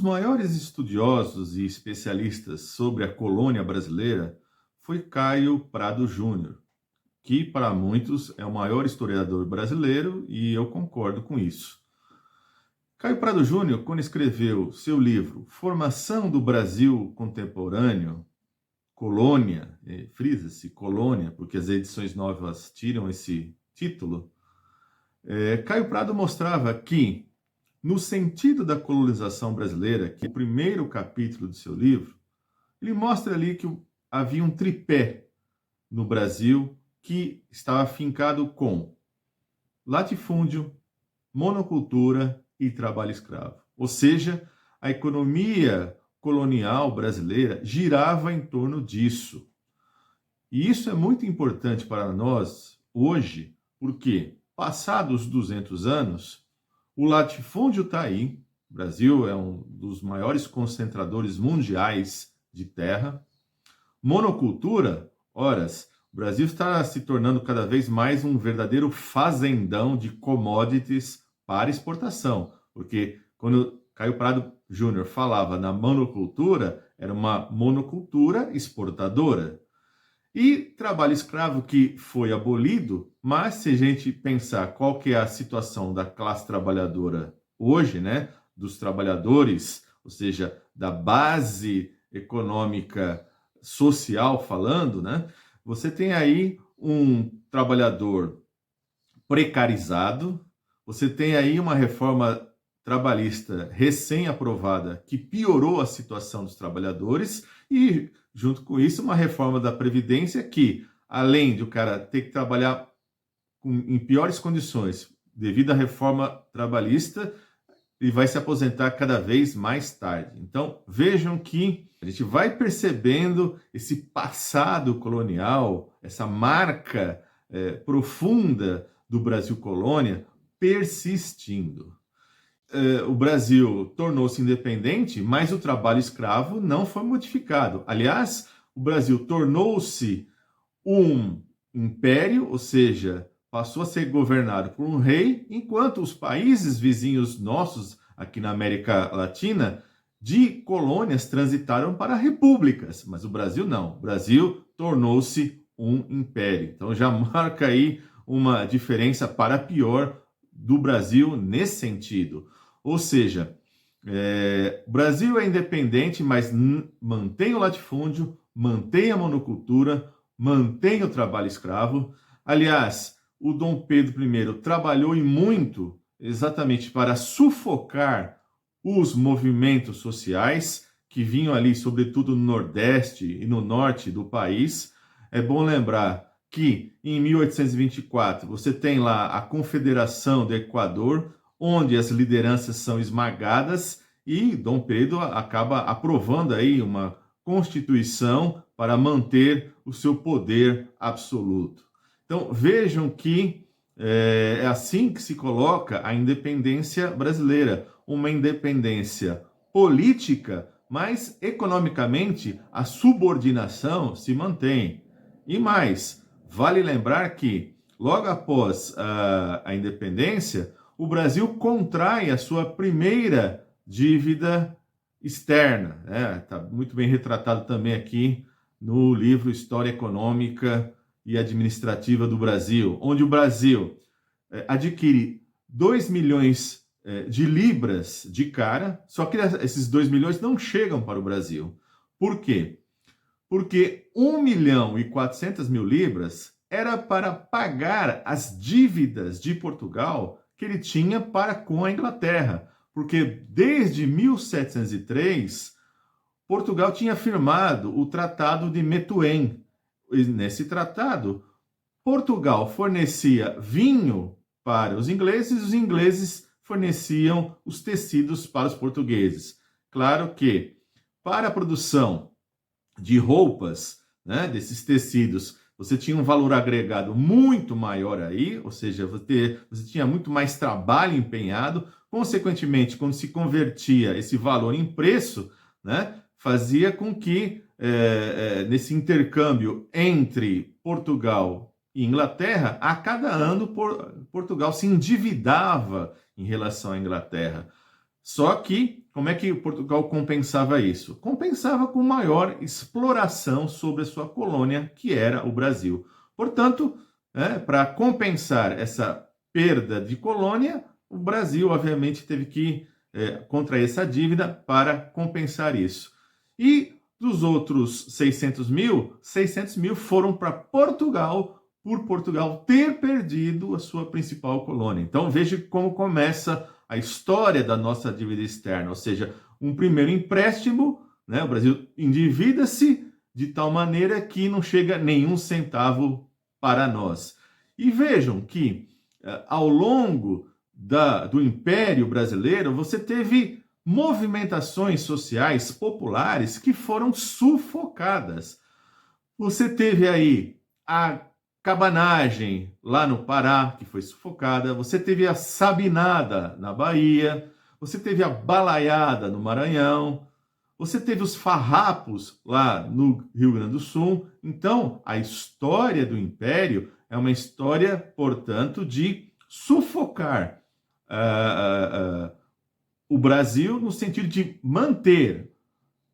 dos maiores estudiosos e especialistas sobre a colônia brasileira foi Caio Prado Júnior, que para muitos é o maior historiador brasileiro e eu concordo com isso. Caio Prado Júnior, quando escreveu seu livro Formação do Brasil Contemporâneo, Colônia, frisa-se colônia, porque as edições novas tiram esse título, Caio Prado mostrava que, no sentido da colonização brasileira, que é o primeiro capítulo do seu livro, ele mostra ali que havia um tripé no Brasil que estava fincado com latifúndio, monocultura e trabalho escravo. Ou seja, a economia colonial brasileira girava em torno disso. E isso é muito importante para nós hoje, porque, passados 200 anos, o latifúndio está aí. O Brasil é um dos maiores concentradores mundiais de terra. Monocultura, horas, o Brasil está se tornando cada vez mais um verdadeiro fazendão de commodities para exportação, porque quando Caio Prado Júnior falava na monocultura, era uma monocultura exportadora. E trabalho escravo que foi abolido, mas se a gente pensar qual que é a situação da classe trabalhadora hoje, né, dos trabalhadores, ou seja, da base econômica social falando, né, você tem aí um trabalhador precarizado, você tem aí uma reforma trabalhista recém-aprovada que piorou a situação dos trabalhadores e, junto com isso, uma reforma da Previdência que, além de o cara ter que trabalhar em piores condições devido à reforma trabalhista, ele vai se aposentar cada vez mais tarde. Então, vejam que a gente vai percebendo esse passado colonial, essa marca profunda do Brasil colônia persistindo. O Brasil tornou-se independente, mas o trabalho escravo não foi modificado. Aliás, o Brasil tornou-se um império, ou seja, passou a ser governado por um rei, enquanto os países vizinhos nossos, aqui na América Latina, de colônias transitaram para repúblicas, mas o Brasil não. O Brasil tornou-se um império. Então já marca aí uma diferença para pior do Brasil nesse sentido. Ou seja, o Brasil é independente, mas mantém o latifúndio, mantém a monocultura, mantém o trabalho escravo. Aliás, o Dom Pedro I trabalhou e muito exatamente para sufocar os movimentos sociais que vinham ali, sobretudo no Nordeste e no Norte do país. É bom lembrar que em 1824 você tem lá a Confederação do Equador, onde as lideranças são esmagadas e Dom Pedro acaba aprovando aí uma constituição para manter o seu poder absoluto. Então vejam que é assim que se coloca a independência brasileira, uma independência política, mas economicamente a subordinação se mantém. E mais, vale lembrar que logo após a independência, o Brasil contrai a sua primeira dívida externa. Está muito bem retratado também aqui no livro História Econômica e Administrativa do Brasil, onde o Brasil adquire 2 milhões de libras de cara, só que esses 2 milhões não chegam para o Brasil. Por quê? Porque 1 milhão e 400 mil libras era para pagar as dívidas de Portugal que ele tinha para com a Inglaterra, porque desde 1703 Portugal tinha firmado o Tratado de Methuen. E nesse tratado, Portugal fornecia vinho para os ingleses forneciam os tecidos para os portugueses. Claro que para a produção de roupas, né, desses tecidos, você tinha um valor agregado muito maior aí, ou seja, você tinha muito mais trabalho empenhado. Consequentemente, quando se convertia esse valor em preço, né, fazia com que, nesse intercâmbio entre Portugal e Inglaterra, a cada ano Portugal se endividava em relação à Inglaterra. Só que, como é que Portugal compensava isso? Compensava com maior exploração sobre a sua colônia, que era o Brasil. Portanto, para compensar essa perda de colônia, o Brasil, obviamente, teve que contrair essa dívida para compensar isso. E dos outros 600 mil foram para Portugal, por Portugal ter perdido a sua principal colônia. Então, veja como começa a história da nossa dívida externa, ou seja, um primeiro empréstimo, né? O Brasil endivida-se de tal maneira que não chega nenhum centavo para nós. E vejam que ao longo do Império Brasileiro, você teve movimentações sociais populares que foram sufocadas. Você teve aí a cabanagem lá no Pará, que foi sufocada, você teve a sabinada na Bahia, você teve a balaiada no Maranhão, você teve os farrapos lá no Rio Grande do Sul. Então, a história do Império é uma história, portanto, de sufocar o Brasil no sentido de manter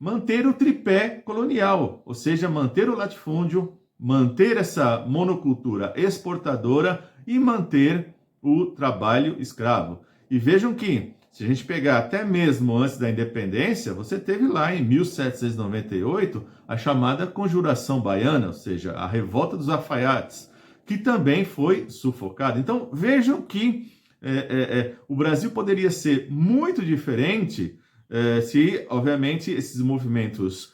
o tripé colonial, ou seja, manter o latifúndio, manter essa monocultura exportadora e manter o trabalho escravo. E vejam que, se a gente pegar até mesmo antes da independência, você teve lá em 1798 a chamada Conjuração Baiana, ou seja, a Revolta dos Alfaiates, que também foi sufocada. Então vejam que o Brasil poderia ser muito diferente se, obviamente, esses movimentos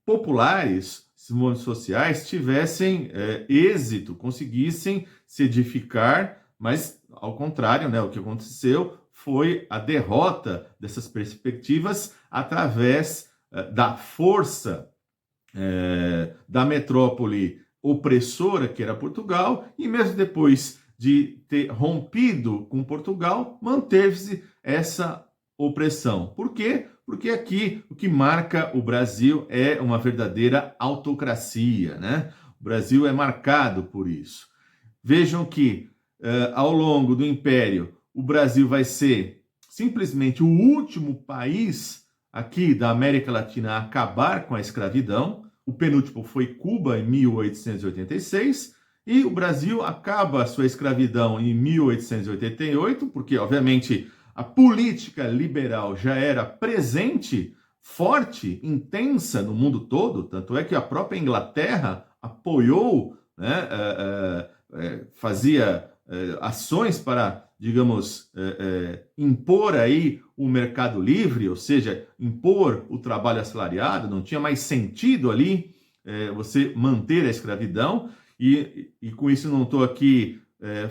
populares, esses movimentos sociais, tivessem êxito, conseguissem se edificar, mas, ao contrário, né, o que aconteceu foi a derrota dessas perspectivas através da força da metrópole opressora, que era Portugal, e mesmo depois de ter rompido com Portugal, manteve-se essa opressão. Por quê? Porque aqui o que marca o Brasil é uma verdadeira autocracia, né? O Brasil é marcado por isso. Vejam que ao longo do Império, o Brasil vai ser simplesmente o último país aqui da América Latina a acabar com a escravidão. O penúltimo foi Cuba, em 1886, e o Brasil acaba a sua escravidão em 1888, porque, obviamente, a política liberal já era presente, forte, intensa no mundo todo, tanto é que a própria Inglaterra apoiou, né, fazia ações para, digamos, impor aí o mercado livre, ou seja, impor o trabalho assalariado. Não tinha mais sentido ali você manter a escravidão, e com isso não estou aqui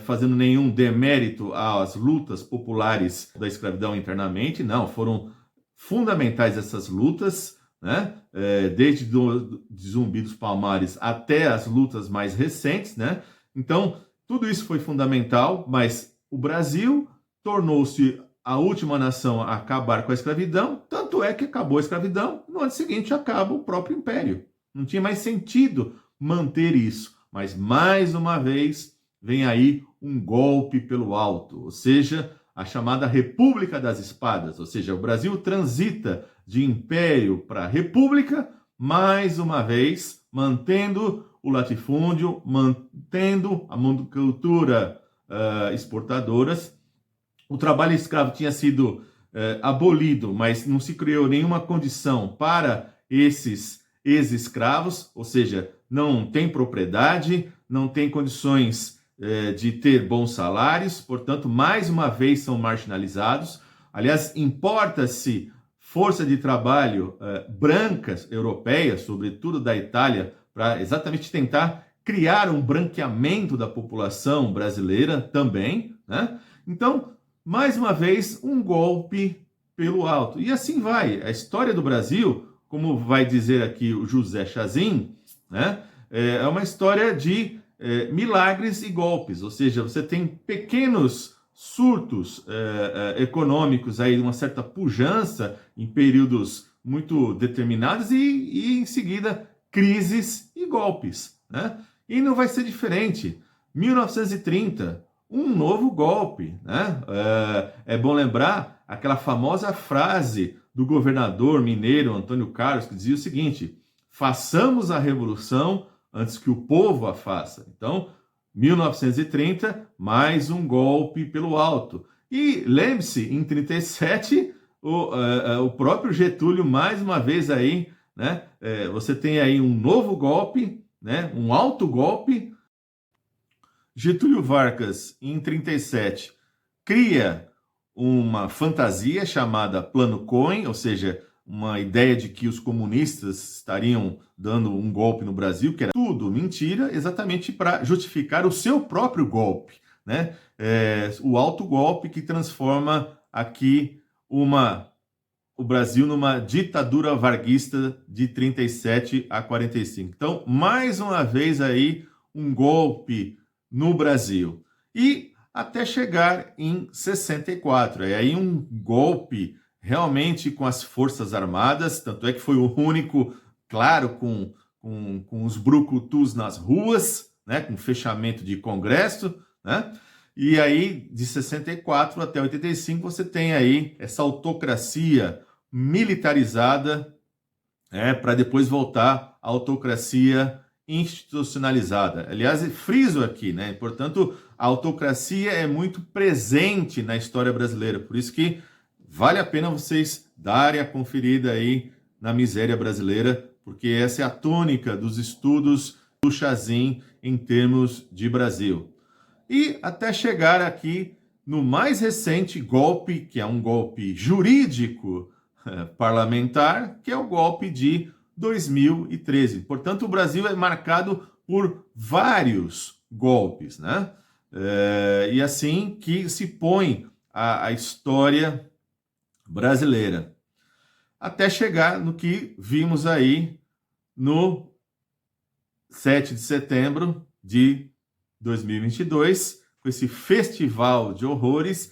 fazendo nenhum demérito às lutas populares da escravidão internamente. Não, foram fundamentais essas lutas, né? Desde de Zumbi dos Palmares até as lutas mais recentes, né? Então, tudo isso foi fundamental, mas o Brasil tornou-se a última nação a acabar com a escravidão, tanto é que acabou a escravidão, no ano seguinte acaba o próprio império. Não tinha mais sentido manter isso, mas mais uma vez vem aí um golpe pelo alto, ou seja, a chamada República das Espadas, ou seja, o Brasil transita de império para república, mais uma vez mantendo o latifúndio, mantendo a monocultura exportadoras. O trabalho escravo tinha sido abolido, mas não se criou nenhuma condição para esses ex-escravos, ou seja, não tem propriedade, não tem condições de ter bons salários, portanto, mais uma vez são marginalizados. Aliás, importa-se força de trabalho brancas europeias, sobretudo da Itália, para exatamente tentar criar um branqueamento da população brasileira também, né? Então, mais uma vez, um golpe pelo alto. E assim vai. A história do Brasil, como vai dizer aqui o José Chazin, né? É uma história de milagres e golpes, ou seja, você tem pequenos surtos econômicos aí, uma certa pujança em períodos muito determinados e em seguida crises e golpes, né? E não vai ser diferente. 1930, um novo golpe, né? É bom lembrar aquela famosa frase do governador mineiro Antônio Carlos, que dizia o seguinte: façamos a revolução antes que o povo a faça. Então, 1930, mais um golpe pelo alto. E lembre-se, em 37, o próprio Getúlio, mais uma vez aí, né, você tem aí um novo golpe, né, um alto golpe. Getúlio Vargas, em 37, cria uma fantasia chamada Plano Cohen, ou seja, uma ideia de que os comunistas estariam dando um golpe no Brasil, que era tudo mentira, exatamente para justificar o seu próprio golpe, né? O alto golpe que transforma aqui o Brasil numa ditadura varguista de 37 a 45. Então, mais uma vez aí, um golpe no Brasil. E até chegar em 64. É aí um golpe realmente com as Forças Armadas, tanto é que foi o único, claro, com os brucutus nas ruas, né, com fechamento de Congresso, né? E aí, de 64 até 85, você tem aí essa autocracia militarizada, para depois voltar à autocracia institucionalizada. Aliás, friso aqui, né? Portanto, a autocracia é muito presente na história brasileira, por isso que vale a pena vocês darem a conferida aí na miséria brasileira, porque essa é a tônica dos estudos do Chazin em termos de Brasil. E até chegar aqui no mais recente golpe, que é um golpe jurídico parlamentar, que é o golpe de 2013. Portanto, o Brasil é marcado por vários golpes, né? E assim que se põe a história brasileira. Até chegar no que vimos aí no 7 de setembro de 2022, com esse festival de horrores,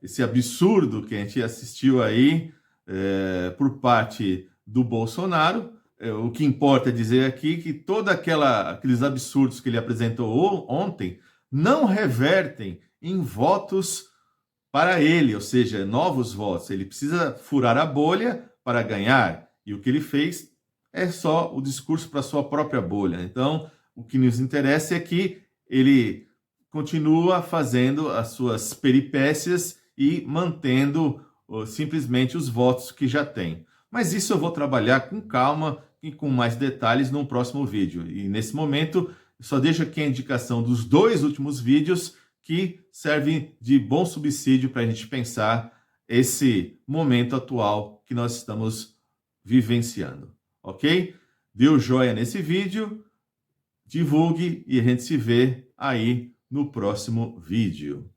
esse absurdo que a gente assistiu aí por parte do Bolsonaro. O que importa é dizer aqui que todos aqueles absurdos que ele apresentou ontem não revertem em votos para ele, ou seja, novos votos. Ele precisa furar a bolha para ganhar, e o que ele fez é só o discurso para sua própria bolha. Então, o que nos interessa é que ele continua fazendo as suas peripécias e mantendo simplesmente os votos que já tem. Mas isso eu vou trabalhar com calma e com mais detalhes no próximo vídeo. E nesse momento, só deixo aqui a indicação dos 2 últimos vídeos que servem de bom subsídio para a gente pensar esse momento atual que nós estamos vivenciando. Ok? Dê o joinha nesse vídeo, divulgue e a gente se vê aí no próximo vídeo.